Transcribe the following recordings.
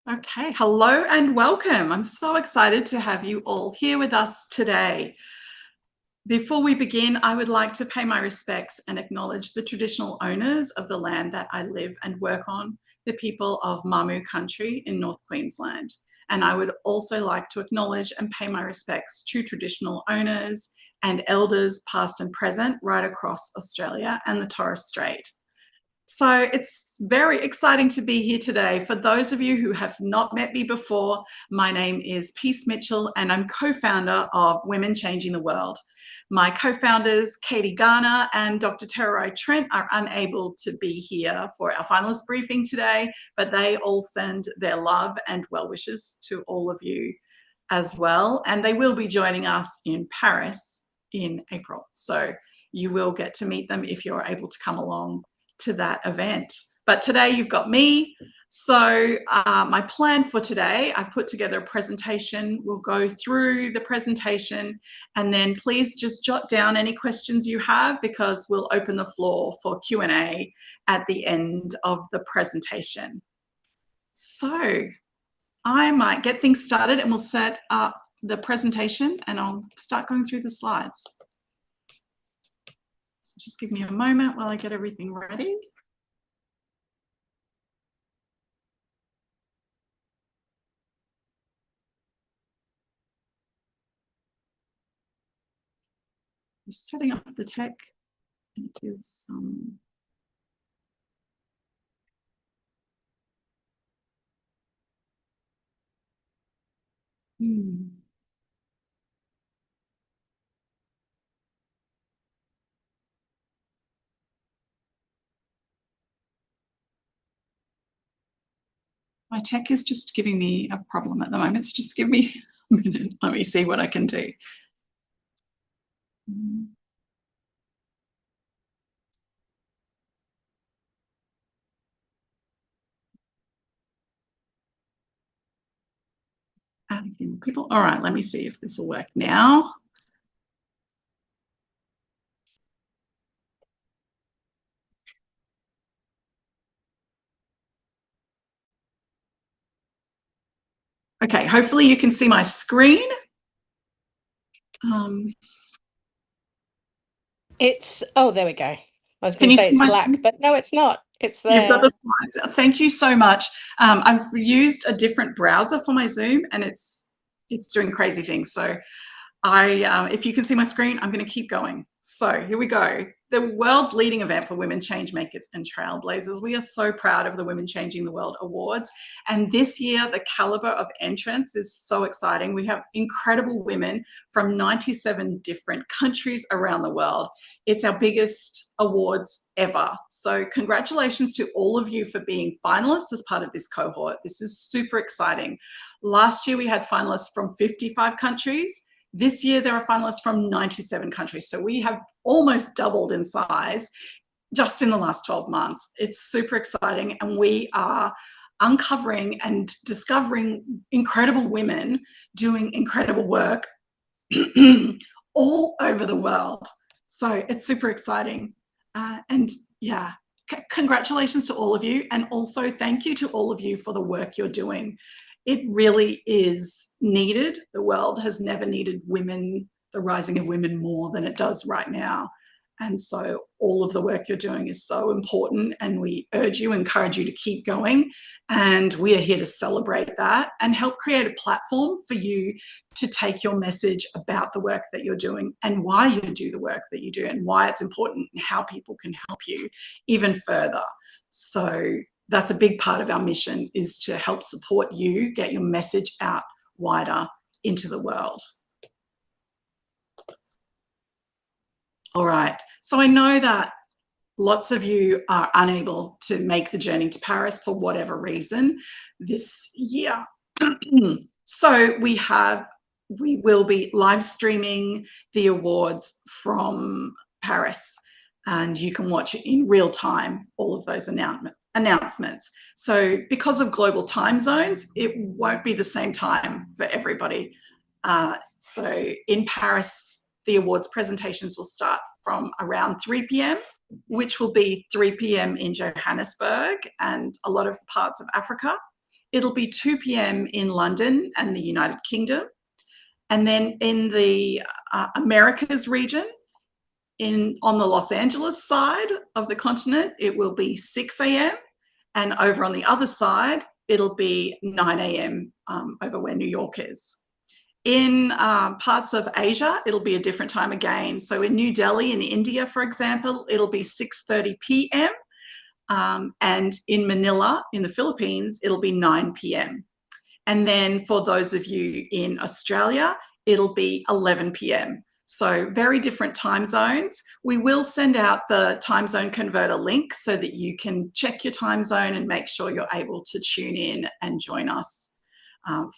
Okay, hello and welcome. I'm so excited to have you all here with us today. Before we begin, I would like to pay my respects and acknowledge the traditional owners of the land that I live and work on, the people of Mamu country in North Queensland. And I would also like to acknowledge and pay my respects to traditional owners and elders, past and present, right across Australia and the Torres Strait. So it's very exciting to be here today. For those of you who have not met me before, my name is Peace Mitchell and I'm co-founder of Women Changing the World. My co-founders, Katie Garner and Dr. Terai Trent, are unable to be here for our finalist briefing today, but they all send their love and well wishes to all of you as well. And they will be joining us in Paris in April. So you will get to meet them if you're able to come along to that event. But today you've got me. So my plan for today, I've put together a presentation. We'll go through the presentation and then please just jot down any questions you have because we'll open the floor for Q&A at the end of the presentation. So I might get things started and we'll set up the presentation and I'll start going through the slides. So just give me a moment while I get everything ready. Just setting up the tech. It is My tech is just giving me a problem at the moment. So just give me a minute. Let me see what I can do. People. All right, let me see if this will work now. Okay, hopefully you can see my screen. There we go. I was going to say it's black, but no, it's not. It's there. You've got the slides. Thank you so much. I've used a different browser for my Zoom and it's doing crazy things. So if you can see my screen, I'm going to keep going. So here we go. The world's leading event for women change makers and trailblazers. We are so proud of the Women Changing the World Awards. And this year, the caliber of entrants is so exciting. We have incredible women from 97 different countries around the world. It's our biggest awards ever. So congratulations to all of you for being finalists as part of this cohort. This is super exciting. Last year, we had finalists from 55 countries. This year, there are finalists from 97 countries. So we have almost doubled in size just in the last 12 months. It's super exciting. And we are uncovering and discovering incredible women doing incredible work all over the world. So it's super exciting. And yeah, congratulations to all of you. And also thank you to all of you for the work you're doing. It really is needed. The world has never needed women, the rising of women, more than it does right now. And so all of the work you're doing is so important and we urge you, encourage you to keep going. And we are here to celebrate that and help create a platform for you to take your message about the work that you're doing and why you do the work that you do and why it's important and how people can help you even further. So that's a big part of our mission, is to help support you get your message out wider into the world. All right, so I know that lots of you are unable to make the journey to Paris for whatever reason this year. So we will be live streaming the awards from Paris and you can watch it in real time, all of those announcements. So because of global time zones, it won't be the same time for everybody. So in Paris, the awards presentations will start from around 3 p.m, which will be 3 p.m. in Johannesburg and a lot of parts of Africa. it'll be 2 p.m. in London and the United Kingdom. And then in the Americas region, on the Los Angeles side of the continent, it will be 6 a.m. And over on the other side, it'll be 9 a.m. Over where New York is. In parts of Asia, it'll be a different time again. So in New Delhi in India, for example, it'll be 6:30 p.m. And in Manila in the Philippines, it'll be 9 p.m. And then for those of you in Australia, it'll be 11 p.m. So very different time zones. We will send out the time zone converter link so that you can check your time zone and make sure you're able to tune in and join us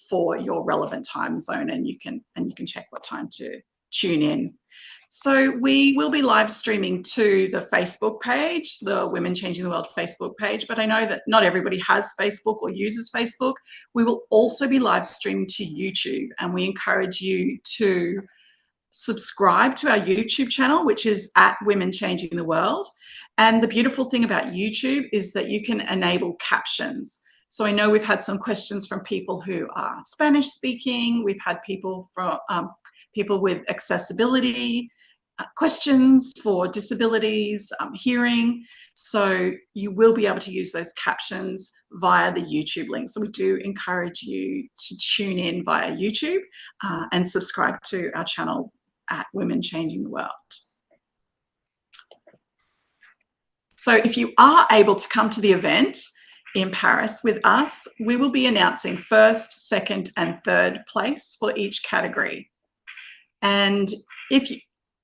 for your relevant time zone, and you can check what time to tune in. So we will be live streaming to the Facebook page, the Women Changing the World Facebook page, but I know that not everybody has Facebook or uses Facebook. We will also be live streaming to YouTube, and we encourage you to subscribe to our YouTube channel, which is at Women Changing the World. And the beautiful thing about YouTube is that you can enable captions. So I know we've had some questions from people who are Spanish speaking. We've had people from people with accessibility, questions for disabilities, hearing. So you will be able to use those captions via the YouTube link. So we do encourage you to tune in via YouTube and subscribe to our channel at Women Changing the World. So if you are able to come to the event in Paris with us, we will be announcing first, second, and third place for each category. And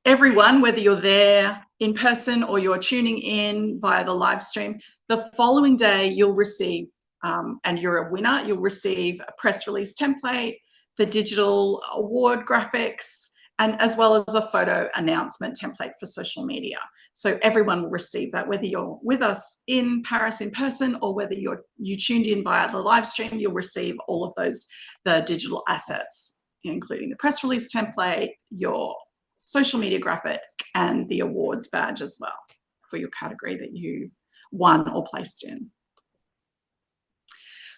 everyone, whether you're there in person or you're tuning in via the live stream, the following day you'll receive, and you're a winner, you'll receive a press release template, the digital award graphics, and as well as a photo announcement template for social media. So everyone will receive that, whether you're with us in Paris in person or whether you tuned in via the live stream, you'll receive all of those, the digital assets, including the press release template, your social media graphic, and the awards badge as well for your category that you won or placed in.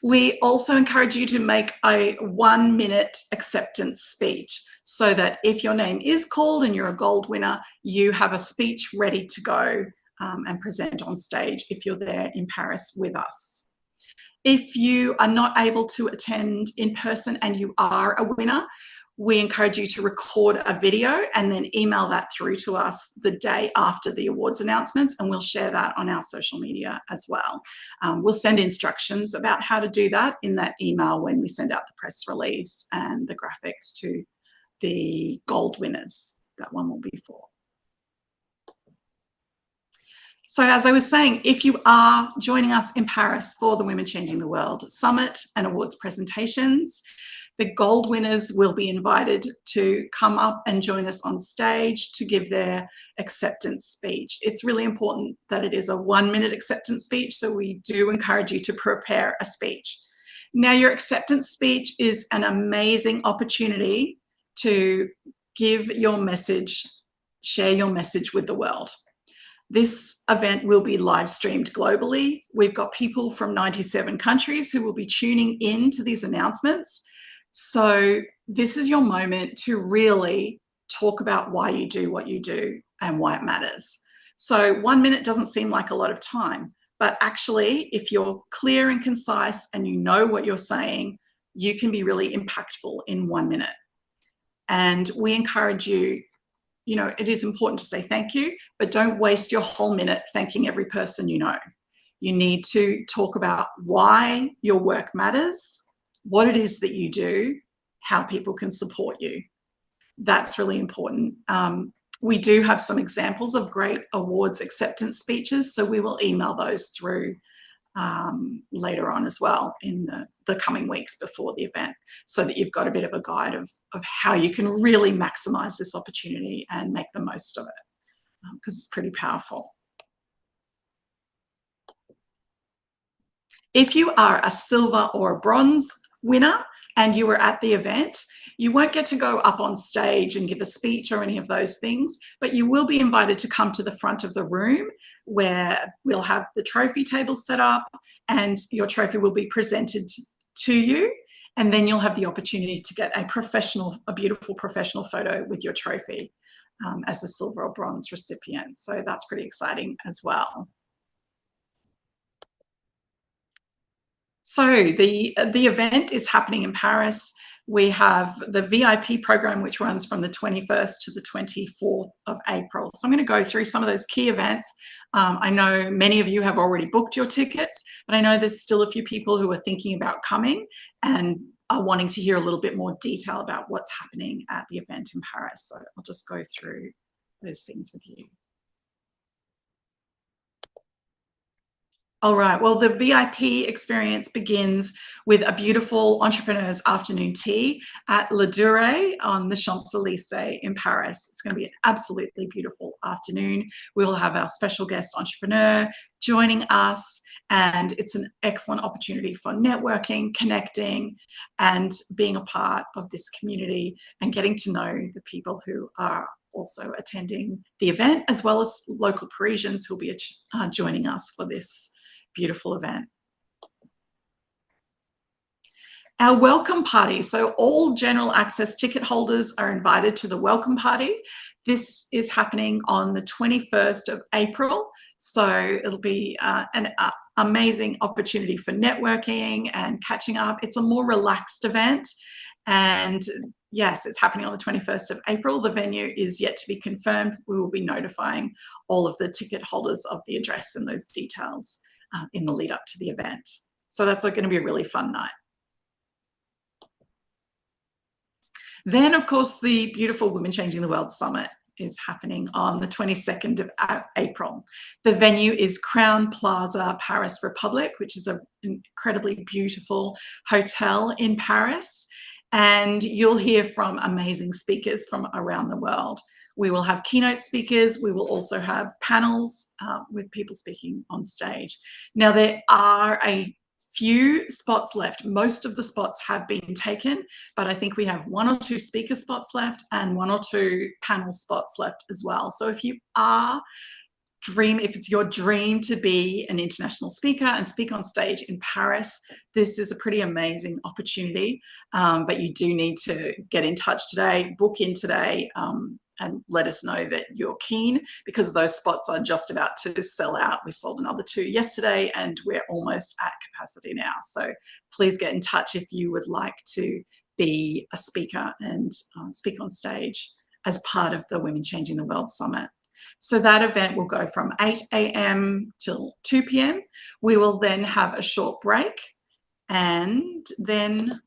We also encourage you to make a 1-minute acceptance speech so that if your name is called and you're a gold winner, you have a speech ready to go and present on stage if you're there in Paris with us. If you are not able to attend in person and you are a winner, we encourage you to record a video and then email that through to us the day after the awards announcements, and we'll share that on our social media as well. We'll send instructions about how to do that in that email when we send out the press release and the graphics to the gold winners. That one will be for. So as I was saying, if you are joining us in Paris for the Women Changing the World Summit and awards presentations, the gold winners will be invited to come up and join us on stage to give their acceptance speech. It's really important that it is a 1-minute acceptance speech, so we do encourage you to prepare a speech. Now, your acceptance speech is an amazing opportunity to give your message, share your message with the world. This event will be live streamed globally. We've got people from 97 countries who will be tuning in to these announcements. So this is your moment to really talk about why you do what you do and why it matters. So 1 minute doesn't seem like a lot of time, but actually if you're clear and concise and you know what you're saying, you can be really impactful in 1 minute. And we encourage you, you know, it is important to say thank you, but don't waste your whole minute thanking every person you know. You need to talk about why your work matters, what it is that you do, how people can support you. That's really important. We do have some examples of great awards acceptance speeches, so we will email those through later on as well in the coming weeks before the event, so that you've got a bit of a guide of how you can really maximize this opportunity and make the most of it, because it's pretty powerful. If you are a silver or a bronze winner and you were at the event, you won't get to go up on stage and give a speech or any of those things, but you will be invited to come to the front of the room where we'll have the trophy table set up and your trophy will be presented to you, and then you'll have the opportunity to get a beautiful professional photo with your trophy as a silver or bronze recipient. So that's pretty exciting as well. So the event is happening in Paris. We have the VIP program, which runs from the 21st to the 24th of April. So I'm going to go through some of those key events. I know many of you have already booked your tickets, but I know there's still a few people who are thinking about coming and are wanting to hear a little bit more detail about what's happening at the event in Paris. So I'll just go through those things with you. All right, well, the VIP experience begins with a beautiful entrepreneurs afternoon tea at La Durée on the Champs-Élysées in Paris. It's going to be an absolutely beautiful afternoon. We will have our special guest entrepreneur joining us, and it's an excellent opportunity for networking, connecting, and being a part of this community and getting to know the people who are also attending the event, as well as local Parisians who will be joining us for this beautiful event. Our welcome party. So all general access ticket holders are invited to the welcome party. This is happening on the 21st of April. So it'll be an amazing opportunity for networking and catching up. It's a more relaxed event. And yes, it's happening on the 21st of April. The venue is yet to be confirmed. We will be notifying all of the ticket holders of the address and those details in the lead up to the event. So that's going to be a really fun night. Then, of course, the beautiful Women Changing the World Summit is happening on the 22nd of April. The venue is Crown Plaza Paris Republic, which is an incredibly beautiful hotel in Paris. And you'll hear from amazing speakers from around the world. We will have keynote speakers. We will also have panels with people speaking on stage. Now, there are a few spots left. Most of the spots have been taken, but I think we have 1 or 2 speaker spots left and 1 or 2 panel spots left as well. So if it's your dream to be an international speaker and speak on stage in Paris, this is a pretty amazing opportunity. But you do need to get in touch today, book in today, and let us know that you're keen, because those spots are just about to sell out. We sold another 2 yesterday and we're almost at capacity now. So please get in touch if you would like to be a speaker and speak on stage as part of the Women Changing the World Summit. So that event will go from 8 a.m. till 2 p.m. We will then have a short break, and then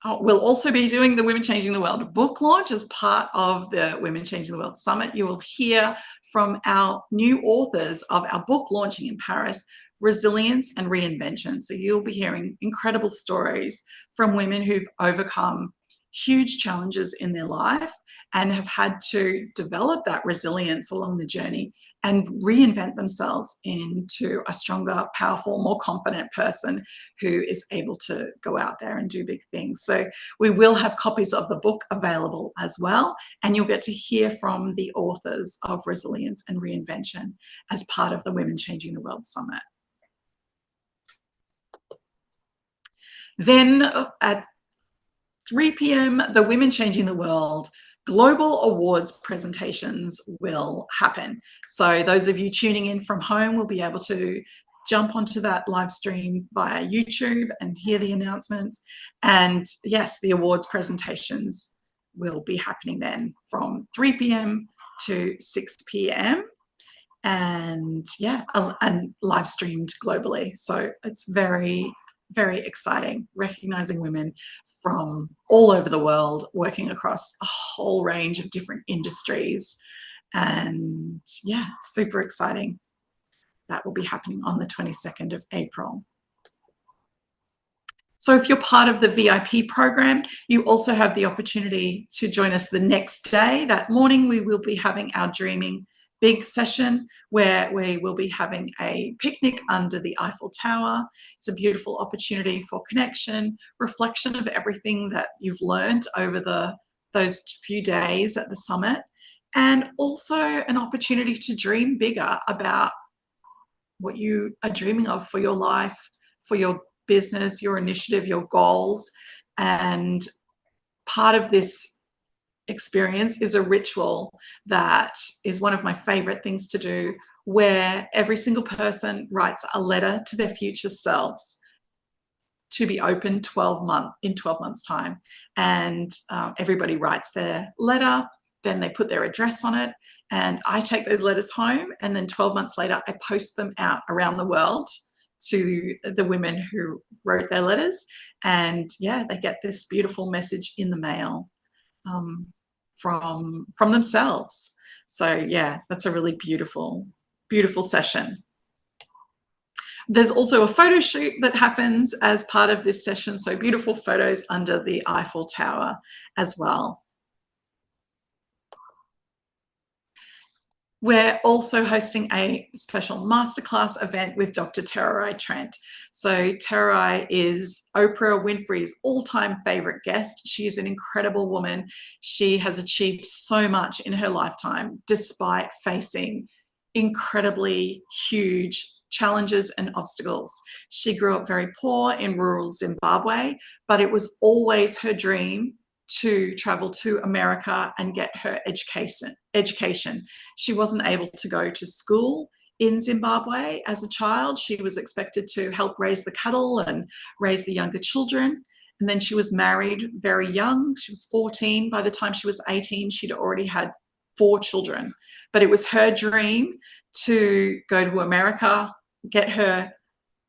we'll also be doing the Women Changing the World book launch as part of the Women Changing the World Summit. You will hear from our new authors of our book launching in Paris, Resilience and Reinvention. So you'll be hearing incredible stories from women who've overcome huge challenges in their life and have had to develop that resilience along the journey and reinvent themselves into a stronger, powerful, more confident person who is able to go out there and do big things. So we will have copies of the book available as well, and you'll get to hear from the authors of Resilience and Reinvention as part of the Women Changing the World Summit. Then at 3 p.m., the Women Changing the World Global Awards presentations will happen. So those of you tuning in from home will be able to jump onto that live stream via YouTube and hear the announcements. And yes, the awards presentations will be happening then from 3 p.m. to 6 p.m. and and live streamed globally. So it's very exciting, recognizing women from all over the world working across a whole range of different industries. And yeah, super exciting. That will be happening on the 22nd of April. So if you're part of the VIP program, you also have the opportunity to join us the next day. That morning, we will be having our Dreaming Big session where we will be having a picnic under the Eiffel Tower. It's a beautiful opportunity for connection, reflection of everything that you've learned over those few days at the summit, and also an opportunity to dream bigger about what you are dreaming of for your life, for your business, your initiative, your goals. And part of this experience is a ritual that is one of my favorite things to do, where every single person writes a letter to their future selves to be open in 12 months time. And everybody writes their letter, then they put their address on it, and I take those letters home, and then 12 months later I post them out around the world to the women who wrote their letters. And yeah, they get this beautiful message in the mail from themselves. So yeah, that's a really beautiful session. There's also a photo shoot that happens as part of this session, so beautiful photos under the Eiffel Tower as well. We're also hosting a special masterclass event with Dr. Tererai Trent. So Tererai is Oprah Winfrey's all-time favorite guest. She is an incredible woman. She has achieved so much in her lifetime, despite facing incredibly huge challenges and obstacles. She grew up very poor in rural Zimbabwe, but it was always her dream to travel to America and get her education. She wasn't able to go to school in Zimbabwe as a child. She was expected to help raise the cattle and raise the younger children. And then she was married very young. She was 14. By the time she was 18, she'd already had 4 children. But it was her dream to go to America, get her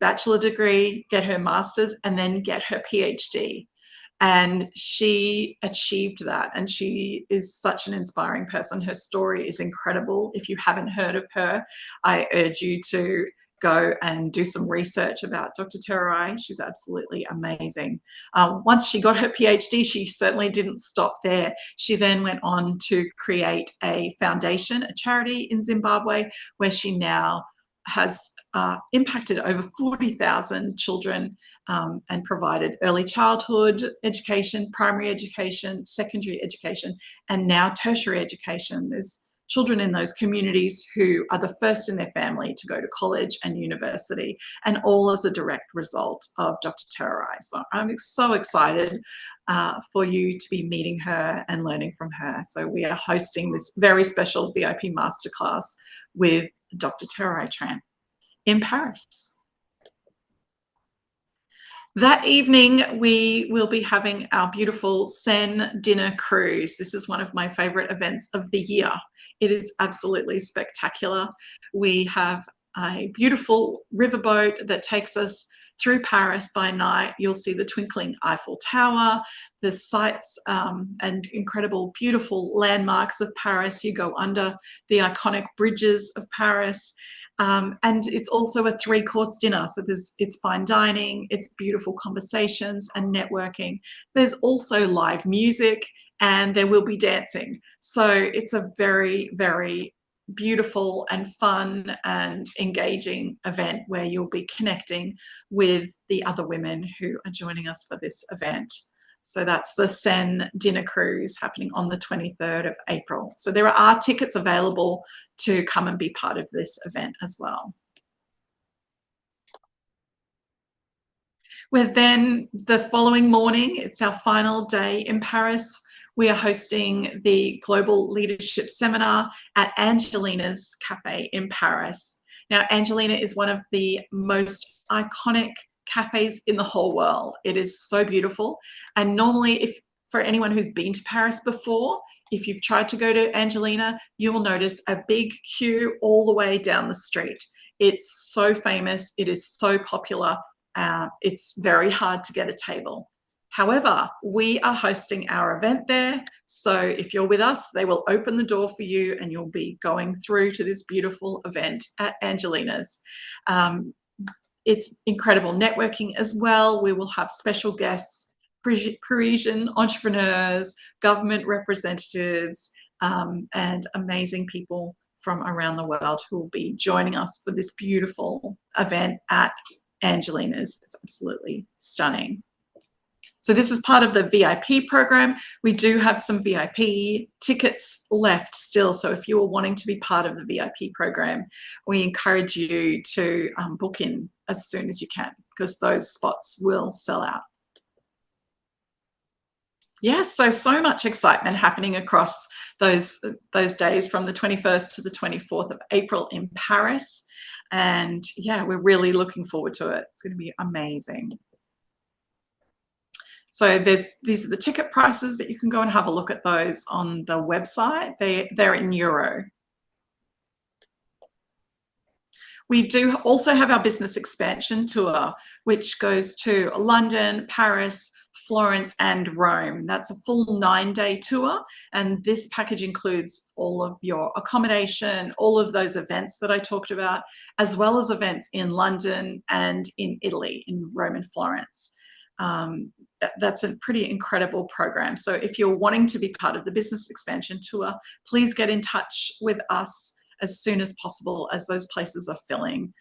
bachelor degree, get her master's, and then get her PhD. And she achieved that, and she is such an inspiring person. Her story is incredible. If you haven't heard of her, I urge you to go and do some research about Dr. Tererai. She's absolutely amazing. Once she got her PhD, she certainly didn't stop there. She then went on to create a foundation, a charity in Zimbabwe, where she now has impacted over 40,000 children and provided early childhood education, primary education, secondary education, and now tertiary education. There's children in those communities who are the first in their family to go to college and university, and all as a direct result of Dr. Tererai. So I'm so excited for you to be meeting her and learning from her. So we are hosting this very special VIP masterclass with Dr. Tererai Tran in Paris. That evening, we will be having our beautiful Seine dinner cruise. This is one of my favorite events of the year. It is absolutely spectacular. We have a beautiful riverboat that takes us through Paris by night. You'll see the twinkling Eiffel Tower, the sights and incredible, beautiful landmarks of Paris. You go under the iconic bridges of Paris. And it's also a 3-course dinner. So it's fine dining, it's beautiful conversations and networking. There's also live music, and there will be dancing. So it's a very, very beautiful and fun and engaging event where you'll be connecting with the other women who are joining us for this event. So that's the Seine dinner cruise happening on the 23rd of April. So there are tickets available to come and be part of this event as well. We're then, the following morning, it's our final day in Paris. We are hosting the Global Leadership Seminar at Angelina's Cafe in Paris. Now, Angelina is one of the most iconic cafes in the whole world. It is so beautiful. And normally, for anyone who's been to Paris before, if you've tried to go to Angelina, you will notice a big queue all the way down the street. It's so famous. It is so popular. It's very hard to get a table. However, we are hosting our event there. So if you're with us, they will open the door for you and you'll be going through to this beautiful event at Angelina's. It's incredible networking as well. We will have special guests, Parisian entrepreneurs, government representatives, and amazing people from around the world who will be joining us for this beautiful event at Angelina's. It's absolutely stunning. So this is part of the VIP program. We do have some VIP tickets left still. So if you are wanting to be part of the VIP program, we encourage you to book in as soon as you can. because those spots will sell out. Yes, so much excitement happening across those days from the 21st to the 24th of April in Paris. And yeah, we're really looking forward to it. It's going to be amazing. So these are the ticket prices, but you can go and have a look at those on the website. They're in euro. We do also have our business expansion tour, which goes to London, Paris, Florence, and Rome. That's a full 9-day tour, and this package includes all of your accommodation, all of those events that I talked about, as well as events in London and in Italy, in Rome and Florence. That's a pretty incredible program. So if you're wanting to be part of the business expansion tour, please get in touch with us as soon as possible, as those places are filling.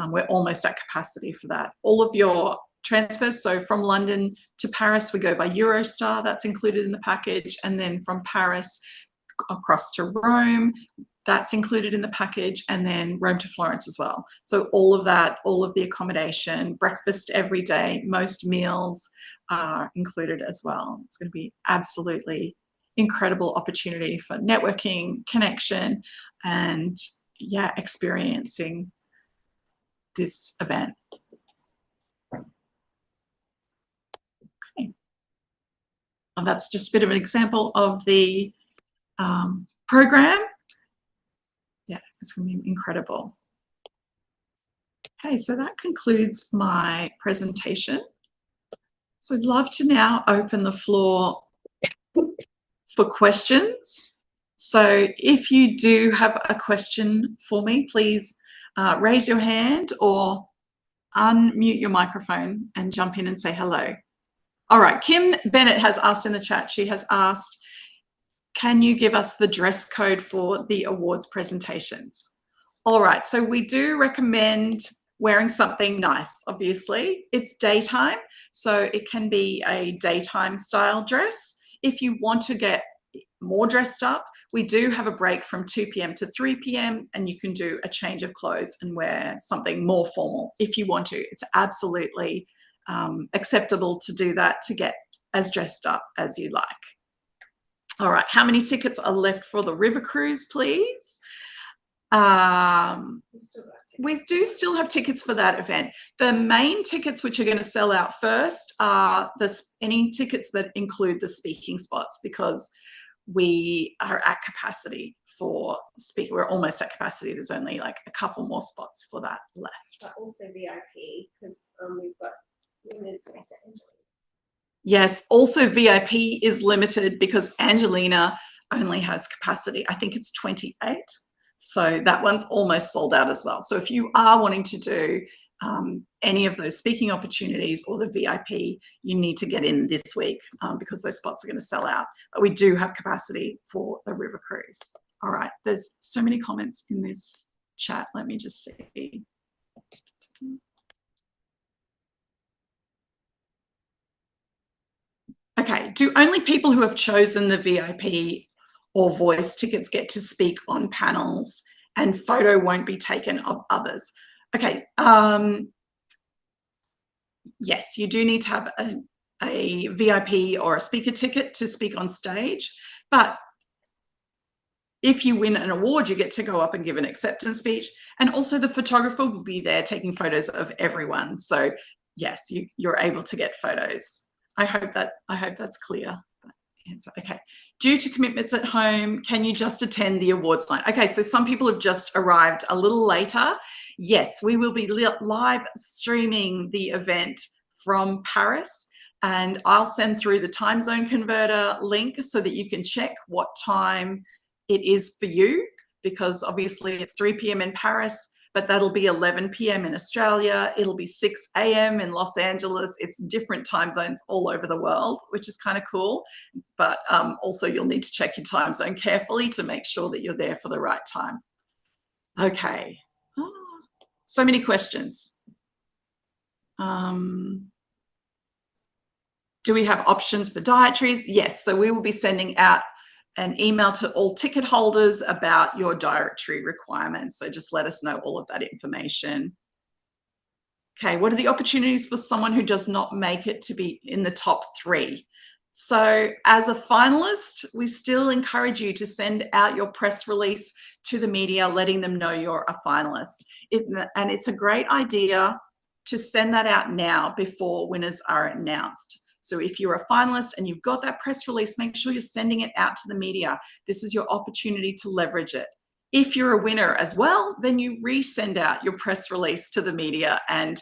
We're almost at capacity for that. All of your transfers, so from London to Paris, we go by Eurostar, that's included in the package, and then from Paris across to Rome, that's included in the package, and then Rome to Florence as well. So all of that, all of the accommodation, breakfast every day, most meals are included as well. It's going to be absolutely incredible opportunity for networking, connection, and yeah, experiencing this event. Okay. And that's just a bit of an example of the program. Yeah, it's going to be incredible. Okay, so that concludes my presentation. So I'd love to now open the floor for questions. So if you do have a question for me, please raise your hand or unmute your microphone and jump in and say hello. All right, Kim Bennett has asked in the chat, she has asked, can you give us the dress code for the awards presentations? All right, so we do recommend wearing something nice, obviously. It's daytime, so it can be a daytime style dress. If you want to get more dressed up, we do have a break from 2 p.m. to 3 p.m. and you can do a change of clothes and wear something more formal if you want to. It's absolutely acceptable to do that, to get as dressed up as you like. All right, how many tickets are left for the river cruise, please? We do still have tickets for that event. The main tickets which are going to sell out first are any tickets that include the speaking spots, because we are at capacity for speaking. We're almost at capacity. There's only like a couple more spots for that left. But also VIP, because we've got limited space at Angelina. Yes, also VIP is limited because Angelina only has capacity, I think it's 28. So that one's almost sold out as well. So if you are wanting to do any of those speaking opportunities or the VIP, you need to get in this week because those spots are going to sell out. But we do have capacity for the river cruise. All right, there's so many comments in this chat. Let me just see. Okay, do only people who have chosen the VIP or voice tickets get to speak on panels and photo won't be taken of others? Okay, yes, you do need to have a VIP or a speaker ticket to speak on stage, but if you win an award, you get to go up and give an acceptance speech, and also the photographer will be there taking photos of everyone. So yes, you're able to get photos. I hope that's clear. Okay. Due to commitments at home, can you just attend the awards night? Okay, so some people have just arrived a little later. Yes, we will be live streaming the event from Paris, and I'll send through the time zone converter link so that you can check what time it is for you, because obviously it's 3 p.m. in Paris, but that'll be 11 p.m. in Australia. It'll be 6 a.m. in Los Angeles. It's different time zones all over the world, which is kind of cool. But also you'll need to check your time zone carefully to make sure that you're there for the right time. Okay. Oh, so many questions. Do we have options for dietaries? Yes. So we will be sending out an email to all ticket holders about your dietary requirements. So just let us know all of that information. Okay, what are the opportunities for someone who does not make it to be in the top 3? So as a finalist, we still encourage you to send out your press release to the media, letting them know you're a finalist. And it's a great idea to send that out now before winners are announced. So if you're a finalist and you've got that press release, make sure you're sending it out to the media. This is your opportunity to leverage it. If you're a winner as well, then you resend out your press release to the media, and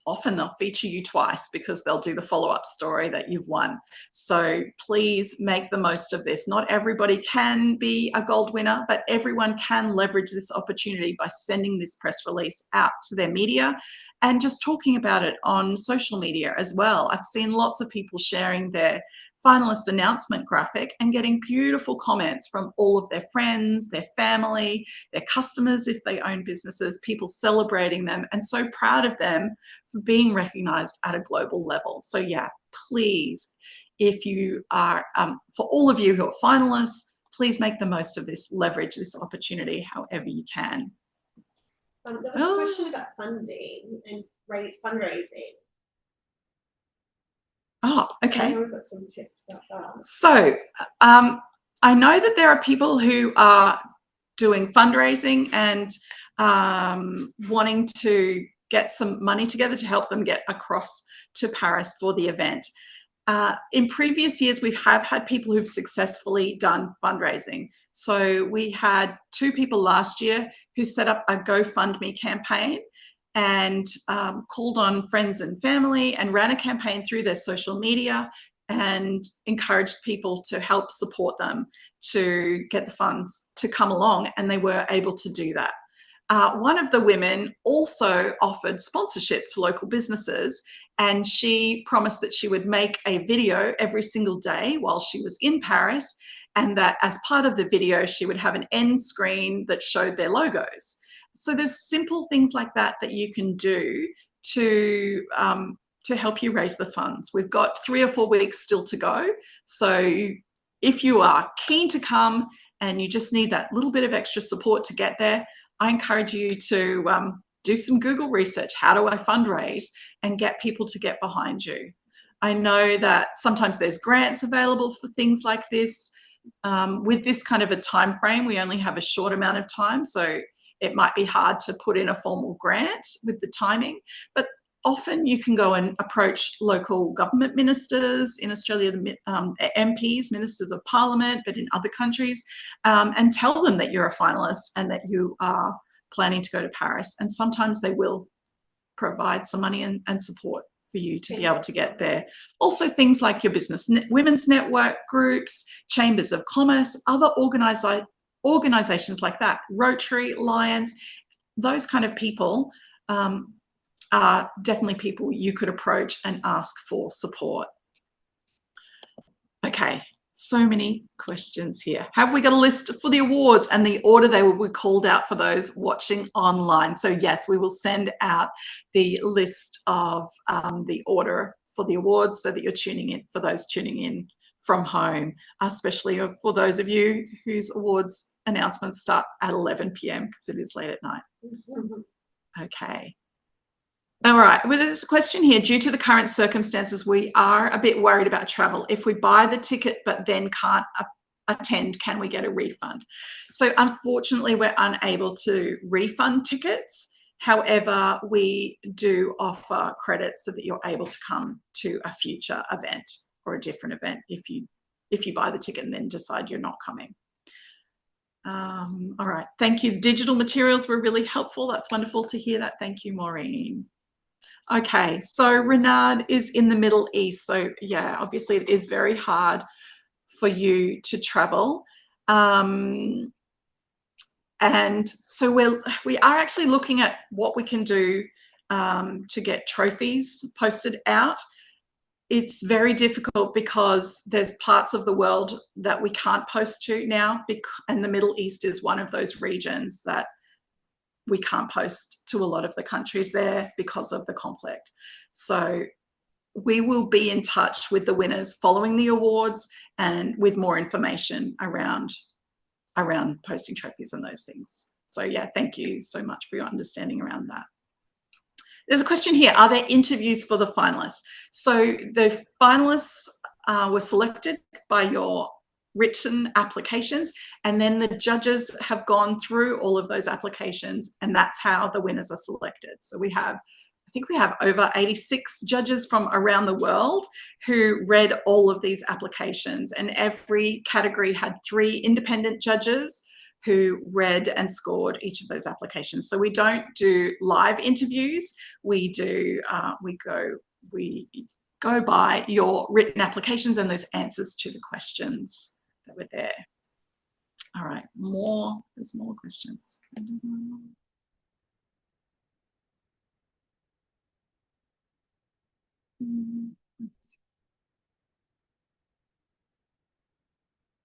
often they'll feature you twice because they'll do the follow-up story that you've won. So please make the most of this. Not everybody can be a gold winner, but everyone can leverage this opportunity by sending this press release out to their media and just talking about it on social media as well. I've seen lots of people sharing their finalist announcement graphic and getting beautiful comments from all of their friends, their family, their customers if they own businesses, people celebrating them and so proud of them for being recognized at a global level. So yeah, please, if you are, for all of you who are finalists, please make the most of this, leverage this opportunity however you can. There was a question about funding and fundraising. Oh, okay. Yeah, we've got some tips about that. So I know that there are people who are doing fundraising and wanting to get some money together to help them get across to Paris for the event. In previous years, we have had people who've successfully done fundraising. So we had 2 people last year who set up a GoFundMe campaign and called on friends and family and ran a campaign through their social media and encouraged people to help support them to get the funds to come along, and they were able to do that. One of the women also offered sponsorship to local businesses, and she promised that she would make a video every single day while she was in Paris, and that as part of the video, she would have an end screen that showed their logos. So there's simple things like that that you can do to help you raise the funds. We've got 3 or 4 weeks still to go. So if you are keen to come and you just need that little bit of extra support to get there, I encourage you to do some Google research. How do I fundraise? And get people to get behind you. I know that sometimes there's grants available for things like this. With this kind of a time frame, we only have a short amount of time, so it might be hard to put in a formal grant with the timing, but often you can go and approach local government ministers in Australia, the MPs, ministers of parliament, but in other countries, and tell them that you're a finalist and that you are planning to go to Paris. And sometimes they will provide some money and support for you to be able to get there. Also things like your business, women's network groups, chambers of commerce, other organizations like that, Rotary, Lions, those kind of people are definitely people you could approach and ask for support. Okay, so many questions here. Have we got a list for the awards and the order they will be called out for those watching online? So yes, we will send out the list of the order for the awards so that you're tuning in, for those tuning in from home, especially for those of you whose awards announcements start at 11 p.m. because it is late at night. Okay. All right, well, there's a question here. Due to the current circumstances, we are a bit worried about travel. If we buy the ticket but then can't attend, can we get a refund? So unfortunately, we're unable to refund tickets. However, we do offer credits so that you're able to come to a future event or a different event if you buy the ticket and then decide you're not coming. All right, thank you. Digital materials were really helpful. That's wonderful to hear that. Thank you, Maureen. Okay, so Renard is in the Middle East. So yeah, obviously it is very hard for you to travel. And so we are actually looking at what we can do to get trophies posted out. It's very difficult because there's parts of the world that we can't post to now, and the Middle East is one of those regions that we can't post to a lot of the countries there because of the conflict. So we will be in touch with the winners following the awards and with more information around posting trophies and those things. So yeah, thank you so much for your understanding around that. There's a question here. Are there interviews for the finalists? So the finalists were selected by your written applications, and then the judges have gone through all of those applications, and that's how the winners are selected. So I think we have over 86 judges from around the world who read all of these applications, and every category had 3 independent judges who read and scored each of those applications. So we don't do live interviews. We go by your written applications and those answers to the questions that were there. All right, there's more questions.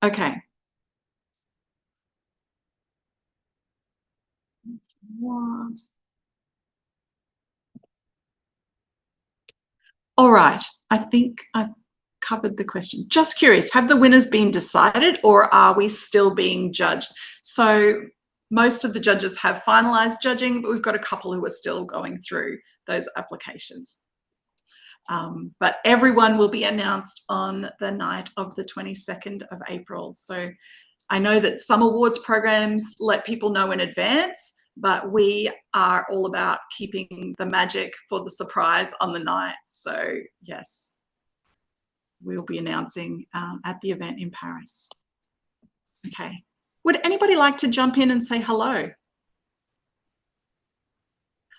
Okay. All right, I think I've covered the question. Just curious, have the winners been decided or are we still being judged? So most of the judges have finalized judging, but we've got a couple who are still going through those applications. But everyone will be announced on the night of the 22nd of April. So I know that some awards programs let people know in advance, but we are all about keeping the magic for the surprise on the night. So yes, we'll be announcing at the event in Paris. Okay. Would anybody like to jump in and say hello?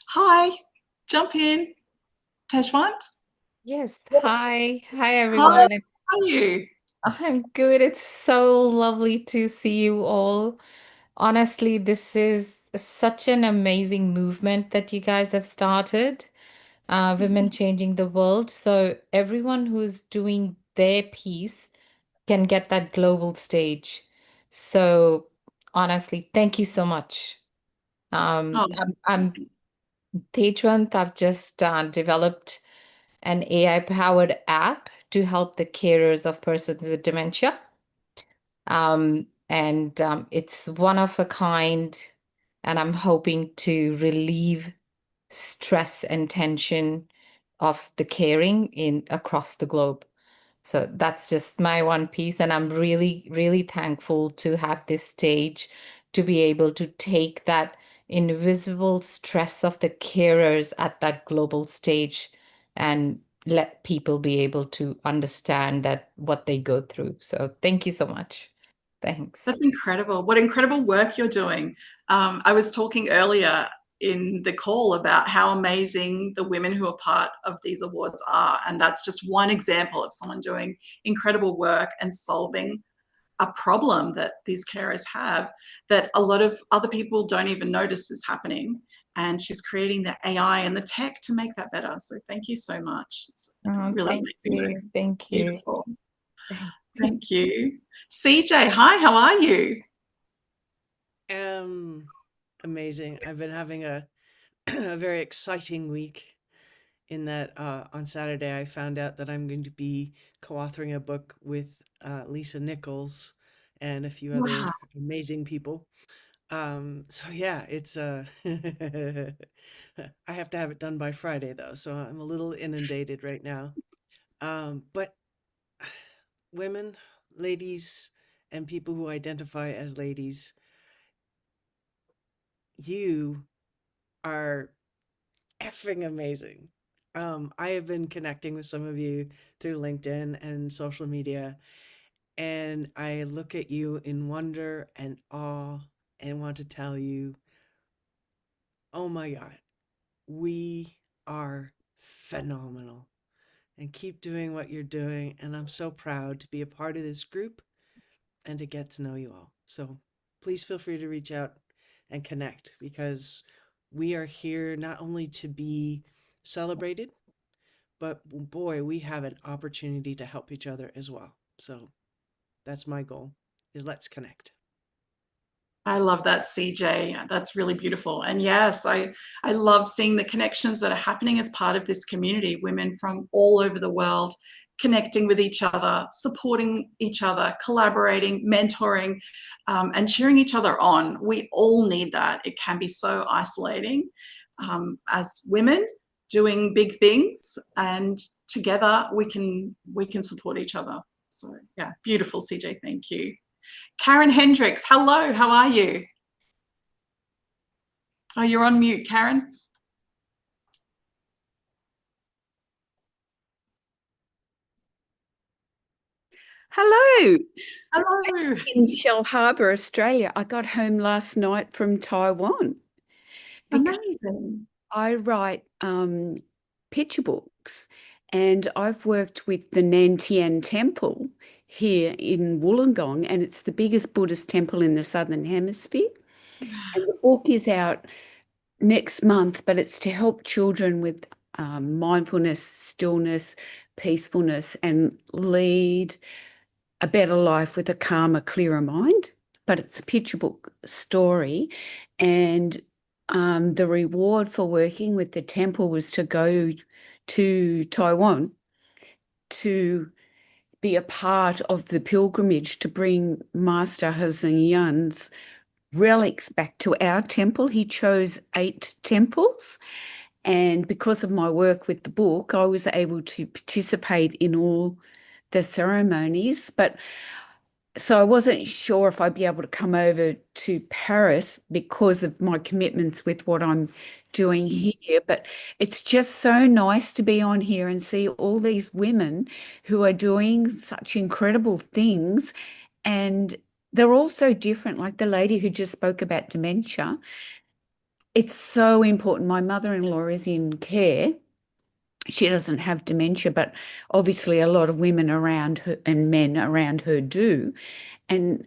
Hi, jump in. Teshwant? Yes. Hi. Hi, everyone. Hi, how are you? I'm good. It's so lovely to see you all. Honestly, this is such an amazing movement that you guys have started, Women Changing the World. So everyone who's doing their piece can get that global stage. So honestly, thank you so much. Oh, I'm Tejwant. I've just developed an AI-powered app to help the carers of persons with dementia. And it's one of a kind, and I'm hoping to relieve stress and tension of the caring in across the globe. So that's just my one piece, and I'm really, really thankful to have this stage to be able to take that invisible stress of the carers at that global stage and let people be able to understand that what they go through. So thank you so much. Thanks. that's incredible. What incredible work you're doing. I was talking earlier in the call about how amazing the women who are part of these awards are. And that's just one example of someone doing incredible work and solving a problem that these carers have that a lot of other people don't even notice is happening. And she's creating the AI and the tech to make that better. So thank you so much. It's really Thank amazing work. you. Thank you. Beautiful. Thank you. CJ, hi, how are you? Amazing. I've been having a a very exciting week in that on Saturday I found out that I'm going to be co-authoring a book with Lisa Nichols and a few other Wow. amazing people. So yeah, it's I have to have it done by Friday though, so I'm a little inundated right now. But women, ladies, and people who identify as ladies, you are effing amazing. I have been connecting with some of you through LinkedIn and social media, and I look at you in wonder and awe and want to tell you, oh my God, we are phenomenal. And keep doing what you're doing. And I'm so proud to be a part of this group and to get to know you all. So please feel free to reach out and connect because we are here not only to be celebrated, but boy, we have an opportunity to help each other as well. So that's my goal is let's connect. I love that, CJ. That's really beautiful. And yes, I love seeing the connections that are happening as part of this community, women from all over the world connecting with each other, supporting each other, collaborating, mentoring, and cheering each other on. We all need that. It can be so isolating as women, doing big things, and together we can support each other. So yeah, beautiful, CJ. Thank you. Karen Hendricks, hello, how are you? Oh, you're on mute, Karen. Hello. Hello. In Shell Harbour, Australia. I got home last night from Taiwan because Amazing. I write picture books, and I've worked with the Nantian Temple here in Wollongong, and it's the biggest Buddhist temple in the Southern Hemisphere. And the book is out next month, but it's to help children with mindfulness, stillness, peacefulness, and lead a better life with a calmer, clearer mind. But it's a picture book story. And the reward for working with the temple was to go to Taiwan to be a part of the pilgrimage to bring Master Hezeng Yan's relics back to our temple. He chose 8 temples. And because of my work with the book, I was able to participate in all the ceremonies. But so I wasn't sure if I'd be able to come over to Paris because of my commitments with what I'm doing here. But it's just so nice to be on here and see all these women who are doing such incredible things. And they're all so different, like the lady who just spoke about dementia. It's so important. My mother-in-law is in care. She doesn't have dementia, but obviously a lot of women around her and men around her do. And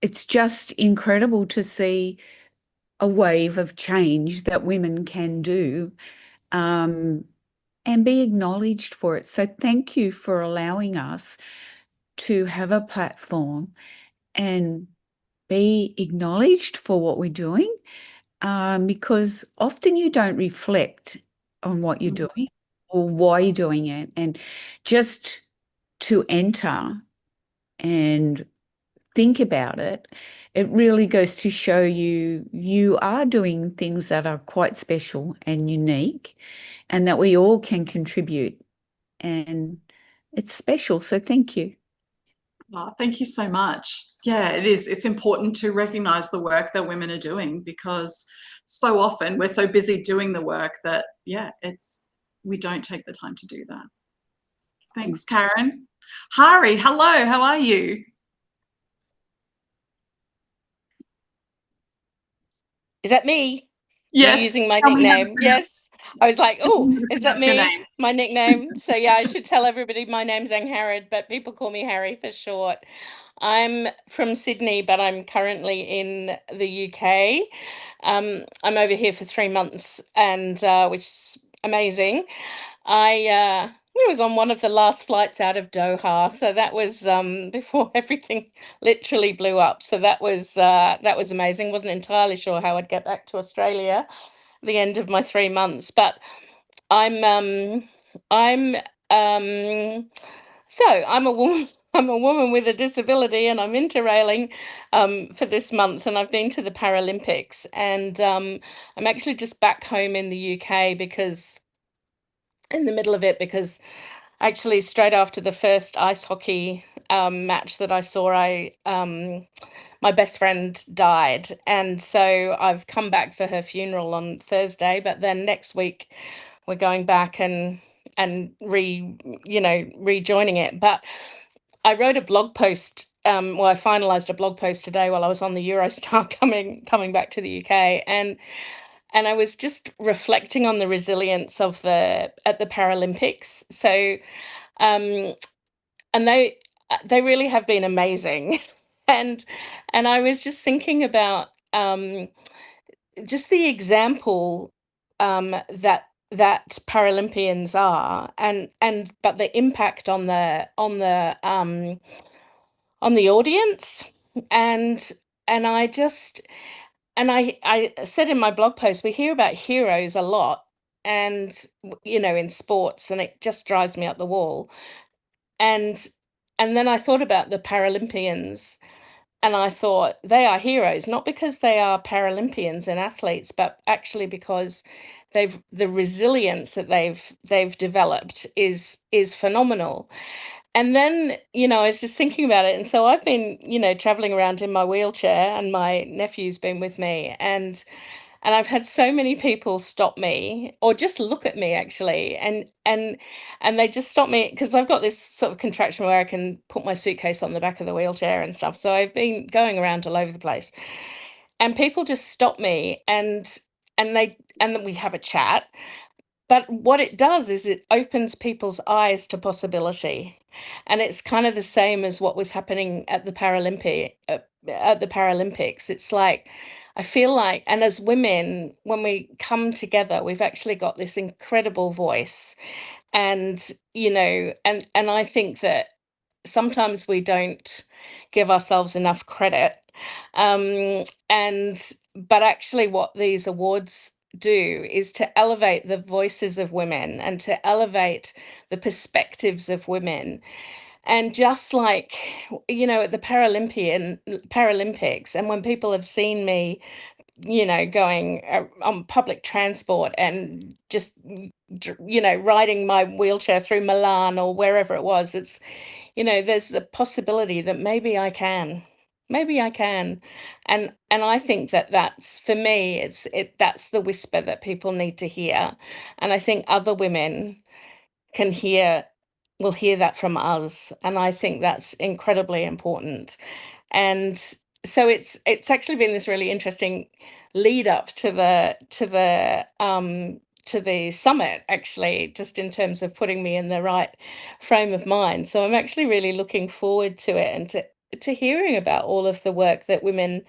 it's just incredible to see a wave of change that women can do, and be acknowledged for it. So thank you for allowing us to have a platform and be acknowledged for what we're doing, because often you don't reflect on what you're doing or why you're doing it. And just to enter and think about it, it really goes to show you are doing things that are quite special and unique, and that we all can contribute. And it's special. So thank you. Oh, thank you so much. Yeah, it is. It's important to recognize the work that women are doing, because so often we're so busy doing the work that, yeah, we don't take the time to do that. Thanks, Karen. Hari, hello, how are you? Is that me? Yes. You're using my tell me how to nickname. pronounce- Yes. I was like, tell oh, me how to is that pronounce your me? name. My nickname. So yeah, I should tell everybody my name's Angharad, but people call me Harry for short. I'm from Sydney, but I'm currently in the UK. I'm over here for 3 months, and which is amazing. I was on one of the last flights out of Doha, so that was before everything literally blew up. So that was amazing. Wasn't entirely sure how I'd get back to Australia at the end of my 3 months, but I'm um I'm I'm a woman. I'm a woman with a disability, and I'm interrailing for this month, and I've been to the Paralympics, and I'm actually just back home in the UK because in the middle of it, because actually straight after the first ice hockey match that I saw, my best friend died, and so I've come back for her funeral on Thursday. But then next week we're going back and rejoining it. But I wrote a blog post. Well, I finalized a blog post today while I was on the Eurostar coming back to the UK, and I was just reflecting on the resilience of at the Paralympics. So, um, and they really have been amazing, and I was just thinking about just the example that Paralympians are, and but the impact on the audience, and I just and I said in my blog post, we hear about heroes a lot, and in sports, and it just drives me up the wall. And then I thought about the Paralympians, and I thought they are heroes, not because they are Paralympians and athletes, but actually because the resilience that they've developed is phenomenal. And then, I was just thinking about it. And so I've been, traveling around in my wheelchair, and my nephew's been with me. And I've had so many people stop me or just look at me actually. And they just stop me because I've got this sort of contraction where I can put my suitcase on the back of the wheelchair and stuff. So I've been going around all over the place. And people just stop me and then we have a chat. But what it does is it opens people's eyes to possibility. And it's kind of the same as what was happening at the Paralympics. It's like, I feel like, and as women, when we come together, we've actually got this incredible voice. And, and I think that sometimes we don't give ourselves enough credit. But actually what these awards do is to elevate the voices of women and to elevate the perspectives of women. And just like, at the Paralympics, and when people have seen me, going on public transport and just, riding my wheelchair through Milan or wherever it was, it's, there's the possibility that maybe I can. And I think that that's, for me, that's the whisper that people need to hear. And I think other women will hear that from us. And I think that's incredibly important. And so it's actually been this really interesting lead up to the summit, actually, just in terms of putting me in the right frame of mind. So I'm actually really looking forward to it, and to hearing about all of the work that women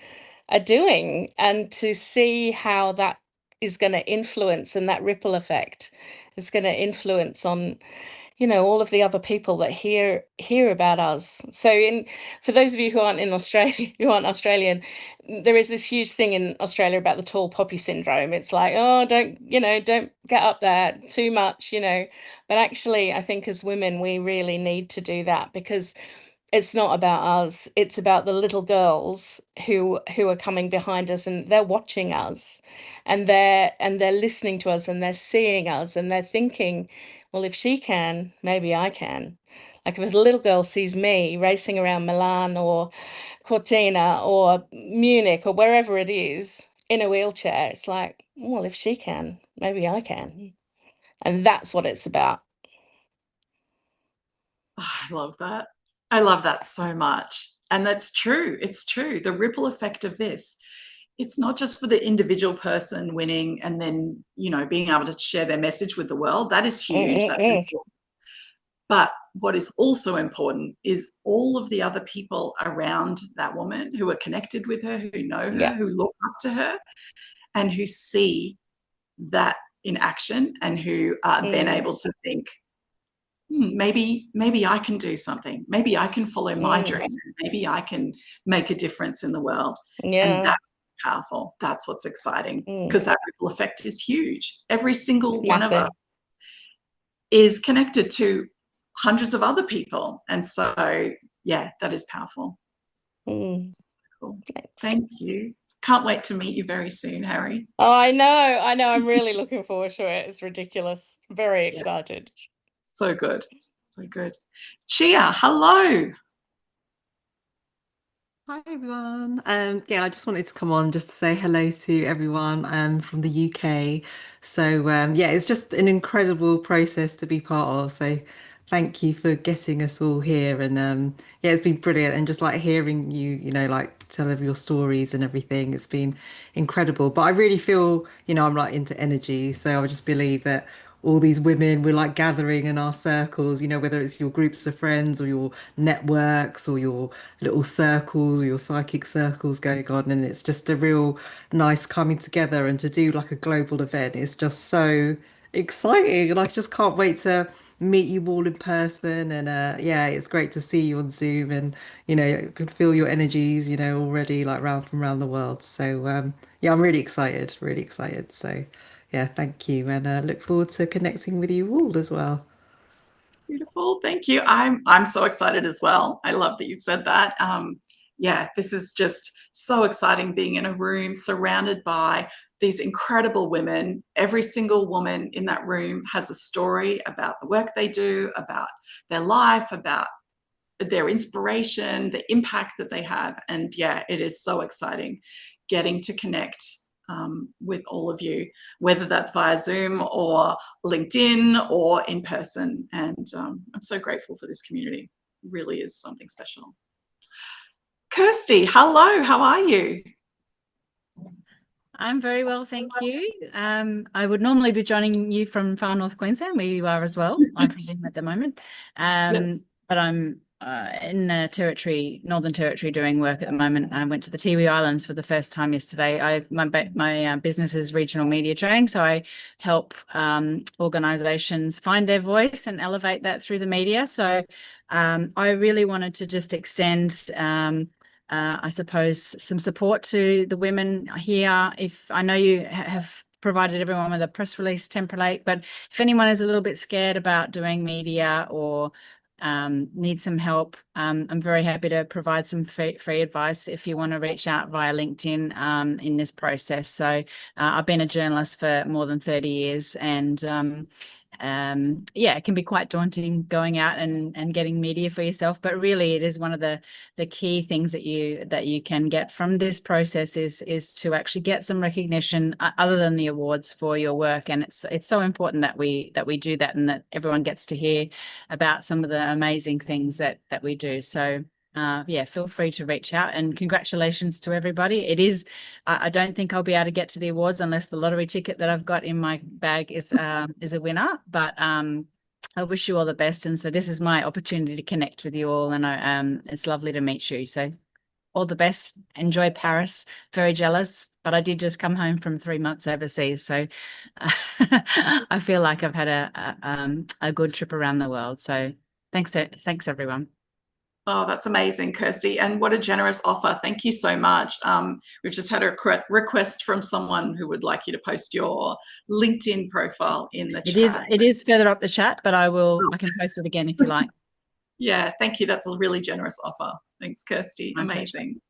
are doing, and to see how that is going to influence, and that ripple effect is going to influence on all of the other people that hear about us. So for those of you who aren't in Australia, who aren't Australian, there is this huge thing in Australia about the tall poppy syndrome. It's like, oh, don't get up there too much, but actually I think as women we really need to do that, because it's not about us, it's about the little girls who are coming behind us, and they're watching us, and they're listening to us, and they're seeing us, and they're thinking, well, if she can, maybe I can. Like if a little girl sees me racing around Milan or Cortina or Munich or wherever it is in a wheelchair, it's like, well, if she can, maybe I can. And that's what it's about. Oh, I love that. I love that so much. And that's true. It's true. The ripple effect of this, it's not just for the individual person winning and then, being able to share their message with the world. That is huge. That's important. But what is also important is all of the other people around that woman who are connected with her, who know her, Yeah. who look up to her, and who see that in action, and who are then able to think, maybe I can do something. Maybe I can follow my dream. Maybe I can make a difference in the world. Yeah. And that's powerful. That's what's exciting, because that ripple effect is huge. Every single It's one of massive. us is connected to hundreds of other people. And so, yeah, that is powerful. Mm. Cool. Thanks. Thank you. Can't wait to meet you very soon, Harry. Oh, I know. I'm really looking forward to it. It's ridiculous. Very excited. So good. So good. Chia, hello. Hi everyone. I just wanted to come on just to say hello to everyone from the UK. So it's just an incredible process to be part of. So thank you for getting us all here, and it's been brilliant. And just like hearing you, like tell of your stories and everything, it's been incredible. But I really feel, I'm like into energy, so I just believe that all these women, we're like gathering in our circles, whether it's your groups of friends or your networks or your little circles or your psychic circles going on. And it's just a real nice coming together, and to do like a global event is just so exciting. And I just can't wait to meet you all in person. And it's great to see you on Zoom, and I can feel your energies, already like from around the world. So I'm really excited, really excited. So yeah, thank you, and look forward to connecting with you all as well. Beautiful. Thank you. I'm so excited as well. I love that you've said that. This is just so exciting, being in a room surrounded by these incredible women. Every single woman in that room has a story about the work they do, about their life, about their inspiration, the impact that they have. And yeah, it is so exciting getting to connect with all of you, whether that's via Zoom or LinkedIn or in person. And I'm so grateful for this community. It really is something special. Kirsty, hello, how are you? I'm very well, thank you. I would normally be joining you from far north Queensland, where you are as well, I presume at the moment. But I'm in the Northern Territory, doing work at the moment. I went to the Tiwi Islands for the first time yesterday. My business is regional media training, so I help organisations find their voice and elevate that through the media. So I really wanted to just extend I suppose some support to the women here. If I know you have provided everyone with a press release template, but if anyone is a little bit scared about doing media or need some help, I'm very happy to provide some free advice if you want to reach out via LinkedIn in this process. So I've been a journalist for more than 30 years, and yeah, it can be quite daunting going out and getting media for yourself, but really it is one of the key things that you can get from this process is to actually get some recognition other than the awards for your work. And it's so important that we do that, and that everyone gets to hear about some of the amazing things that we do. So yeah, feel free to reach out, and congratulations to everybody. It is, I don't think I'll be able to get to the awards unless the lottery ticket that I've got in my bag is a winner, but I wish you all the best. And so this is my opportunity to connect with you all, and it's lovely to meet you. So all the best. Enjoy Paris. Very jealous, but I did just come home from 3 months overseas, so I feel like I've had a good trip around the world. So thanks everyone. Oh, that's amazing, Kirsty. And what a generous offer. Thank you so much. We've just had a request from someone who would like you to post your LinkedIn profile in the chat. It is further up the chat, but I can post it again if you like. Yeah, thank you. That's a really generous offer. Thanks, Kirsty. My Amazing.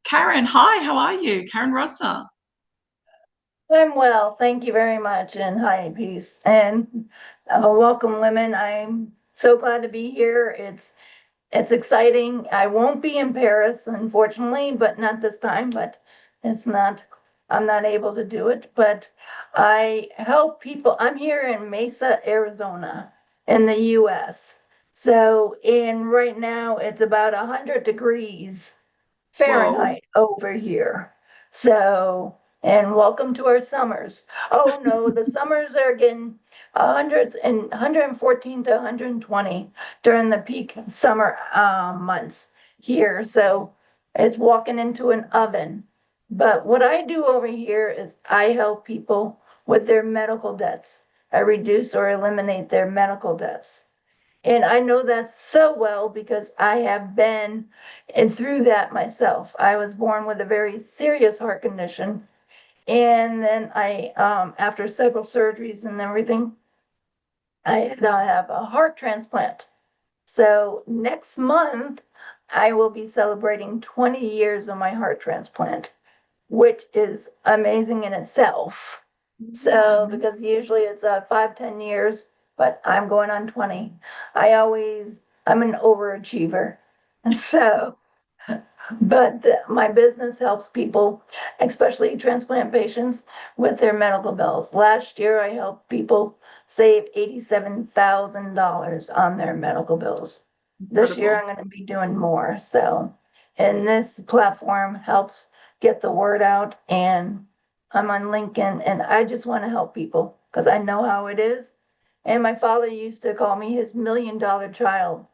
Karen, hi, how are you? Karen Rosner. I'm well, thank you very much, and hi, peace, and welcome, women. I'm so glad to be here. It's exciting. I won't be in Paris, unfortunately, but not this time. But I'm not able to do it. But I help people. I'm here in Mesa, Arizona, in the U.S. So, right now it's about 100 degrees Fahrenheit over here. So, and welcome to our summers. Oh no, the summers are getting 114 to 120 during the peak summer months here. So it's walking into an oven. But what I do over here is I help people with their medical debts. I reduce or eliminate their medical debts. And I know that so well because I have been through that myself. I was born with a very serious heart condition. And then after several surgeries and everything, I had to have a heart transplant. So next month, I will be celebrating 20 years of my heart transplant, which is amazing in itself. So, because usually it's 5-10 years, but I'm going on 20. I'm an overachiever. So, but my business helps people, especially transplant patients, with their medical bills. Last year, I helped people save $87,000 on their medical bills. This year, I'm going to be doing more. So, and this platform helps get the word out, and I'm on LinkedIn, and I just want to help people because I know how it is. And my father used to call me his $1 million child.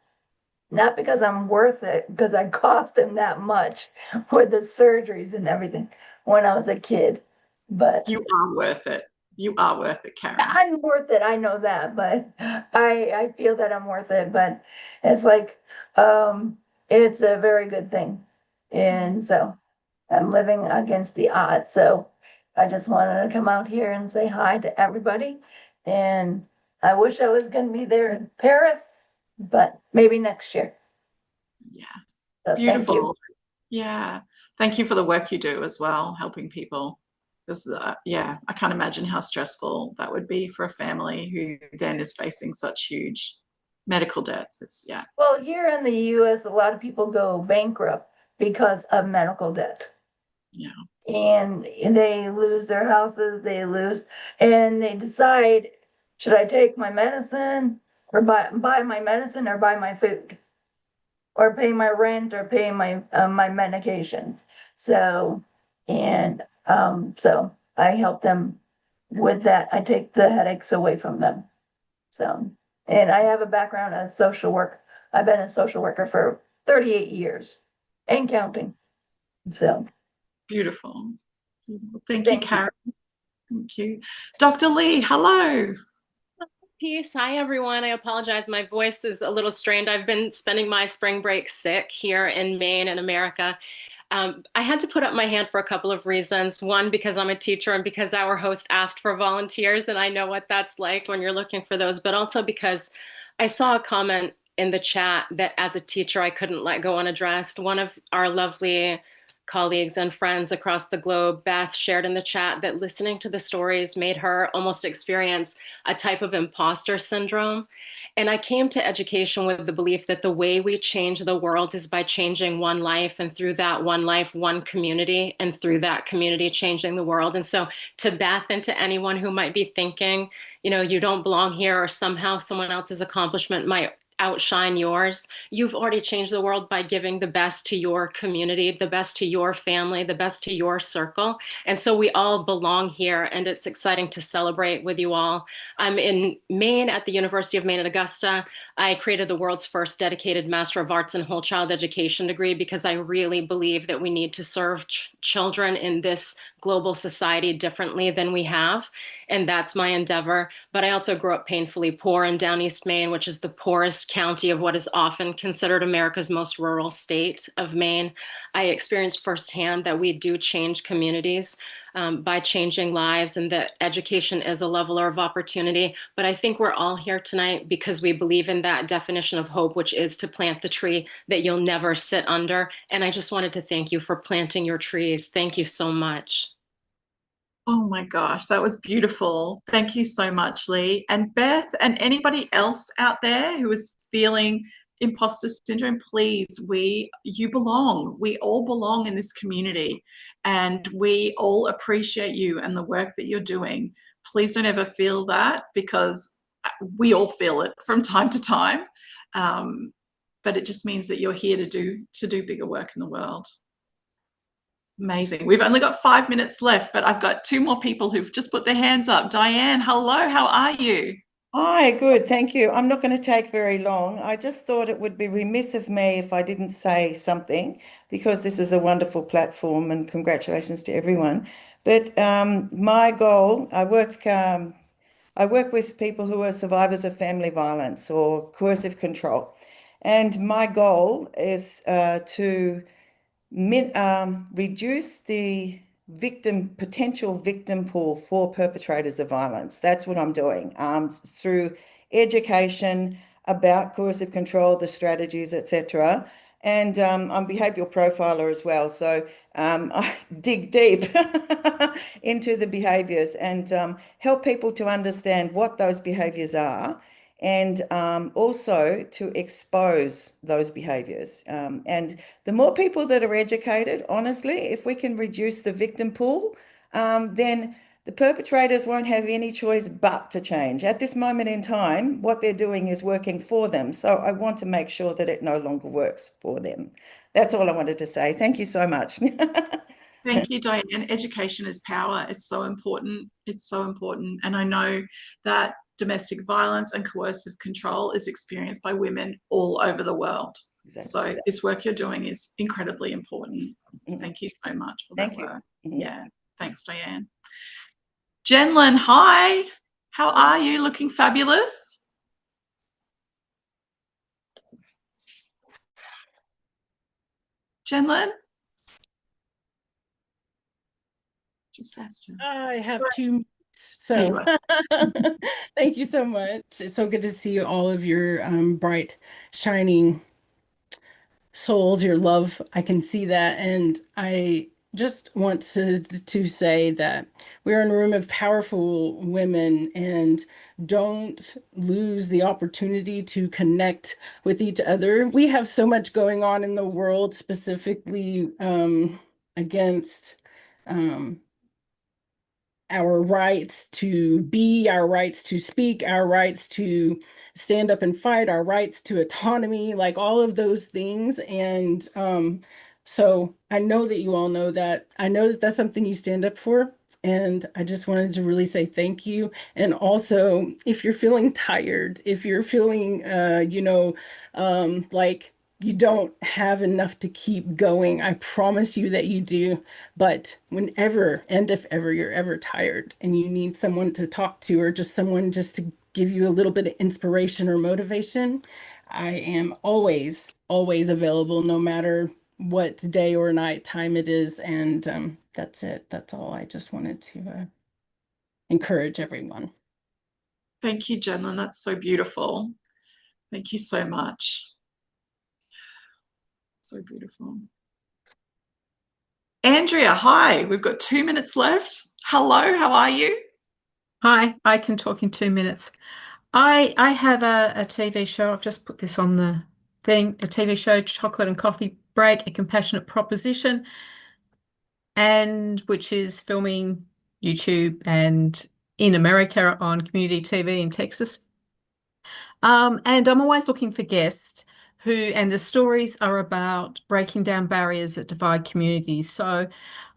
Not because I'm worth it, because I cost him that much with the surgeries and everything when I was a kid. But you are worth it. You are worth it, Karen. I'm worth it. I know that, but I feel that I'm worth it. But it's like it's a very good thing, and so I'm living against the odds. So I just wanted to come out here and say hi to everybody. And I wish I was going to be there in Paris, but maybe next year. Yeah. So Beautiful. thank you. Yeah. Thank you for the work you do as well, helping people. Because yeah, I can't imagine how stressful that would be for a family who then is facing such huge medical debts. It's yeah. Well, here in the US, a lot of people go bankrupt because of medical debt. Yeah. And they lose their houses, and they decide, should I take my medicine or buy my medicine or buy my food? Or pay my rent or pay my my medications. So, and so I help them with that. I take the headaches away from them. So, and I have a background as social work. I've been a social worker for 38 years and counting. So, Beautiful. Thank you, thank you. Karen. Thank you. Dr. Lee, hello. Peace. Hi, everyone. I apologize. My voice is a little strained. I've been spending my spring break sick here in Maine in America. I had to put up my hand for a couple of reasons. One, because I'm a teacher and because our host asked for volunteers, and I know what that's like when you're looking for those, but also because I saw a comment in the chat that as a teacher, I couldn't let go unaddressed. One of our lovely colleagues and friends across the globe, Beth, shared in the chat that listening to the stories made her almost experience a type of imposter syndrome. And I came to education with the belief that the way we change the world is by changing one life, and through that one life, one community, and through that community, changing the world. And so to Beth and to anyone who might be thinking, you know, you don't belong here, or somehow someone else's accomplishment might outshine yours, you've already changed the world by giving the best to your community, the best to your family, the best to your circle. And so we all belong here, and it's exciting to celebrate with you all. I'm in Maine at the University of Maine at Augusta. I created the world's first dedicated Master of Arts in Whole Child Education degree because I really believe that we need to serve children in this global society differently than we have. And that's my endeavor. But I also grew up painfully poor in Down East Maine, which is the poorest county of what is often considered America's most rural state of Maine. I experienced firsthand that we do change communities by changing lives, and that education is a leveler of opportunity. But I think we're all here tonight because we believe in that definition of hope, which is to plant the tree that you'll never sit under. And I just wanted to thank you for planting your trees. Thank you so much. Oh my gosh, that was beautiful. Thank you so much, Lee. And Beth, and anybody else out there who is feeling imposter syndrome, please, you belong. We all belong in this community, and we all appreciate you and the work that you're doing. Please don't ever feel that, because we all feel it from time to time. But it just means that you're here to do bigger work in the world. Amazing. We've only got 5 minutes left, but I've got two more people who've just put their hands up. Diane, hello, how are you? Hi, good, thank you. I'm not going to take very long. I just thought it would be remiss of me if I didn't say something, because this is a wonderful platform, and congratulations to everyone. But my goal, I work with people who are survivors of family violence or coercive control. And my goal is to reduce the potential victim pool for perpetrators of violence. That's what I'm doing through education about coercive control, the strategies, etc. And I'm behavioral profiler as well, so I dig deep into the behaviors and help people to understand what those behaviors are, and also to expose those behaviors. And the more people that are educated, honestly, if we can reduce the victim pool, then the perpetrators won't have any choice but to change. At this moment in time, what they're doing is working for them. So I want to make sure that it no longer works for them. That's all I wanted to say. Thank you so much. Thank you, Diane. Education is power. It's so important. It's so important. And I know that domestic violence and coercive control is experienced by women all over the world. Exactly. So this work you're doing is incredibly important. Thank you so much for that work. Yeah, thanks, Diane. Jenlyn, hi. How are you? Looking fabulous. Jenlyn? Just asked her. I have 2 minutes, so thank you so much. It's so good to see all of your bright, shining souls, your love. I can see that, and I just want to say that we're in a room of powerful women, and don't lose the opportunity to connect with each other. We have so much going on in the world, specifically against our rights to be, our rights to speak, our rights to stand up and fight, our rights to autonomy, like all of those things. And so I know that you all know that. I know that that's something you stand up for. And I just wanted to really say thank you. And also, if you're feeling tired, if you're feeling, like you don't have enough to keep going, I promise you that you do. But whenever and if ever you're ever tired and you need someone to talk to, or just someone just to give you a little bit of inspiration or motivation, I am always, always available, no matter what day or night time it is. And that's it. That's all. I just wanted to encourage everyone. Thank you, Jenlyn. That's so beautiful. Thank you so much. So beautiful. Andrea, hi. We've got 2 minutes left. Hello, how are you? Hi, I can talk in 2 minutes. I have a TV show. I've just put this on the thing. A TV show, Chocolate and Coffee Break, A Compassionate Proposition, and which is filming YouTube and in America on community TV in Texas. And I'm always looking for guests and the stories are about breaking down barriers that divide communities. So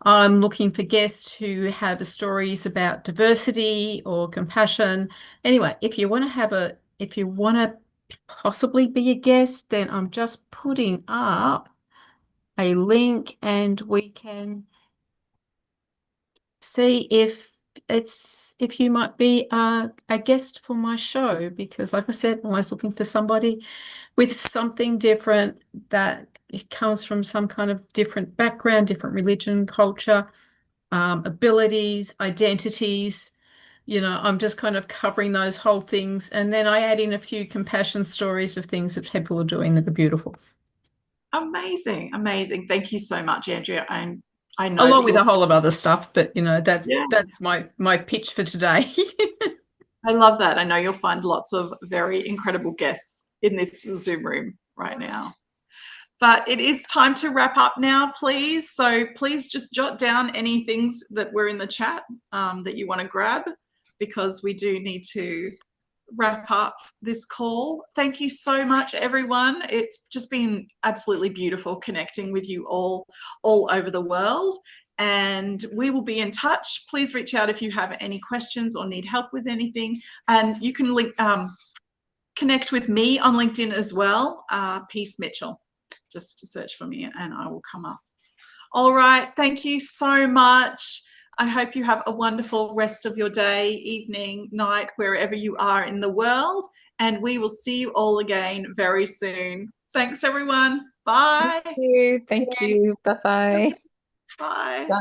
I'm looking for guests who have stories about diversity or compassion. Anyway, if you want to possibly be a guest, then I'm just putting up a link and we can see if you might be a guest for my show, because like I said, I'm always looking for somebody with something different, that it comes from some kind of different background, different religion, culture, abilities, identities. I'm just kind of covering those whole things. And then I add in a few compassion stories of things that people are doing that are beautiful. Amazing, amazing. Thank you so much, Andrea. I know along with a whole lot of other stuff, but that's Yeah. that's my pitch for today. I love that. I know you'll find lots of very incredible guests in this Zoom room right now. But it is time to wrap up now, please. So please just jot down any things that were in the chat that you want to grab, because we do need to wrap up this call. Thank you so much, everyone. It's just been absolutely beautiful connecting with you all over the world. And we will be in touch. Please reach out if you have any questions or need help with anything. And you can connect with me on LinkedIn as well, Peace Mitchell. Just to search for me and I will come up. All right. Thank you so much. I hope you have a wonderful rest of your day, evening, night, wherever you are in the world. And we will see you all again very soon. Thanks, everyone. Bye. Thank you. Bye-bye. Bye. Bye.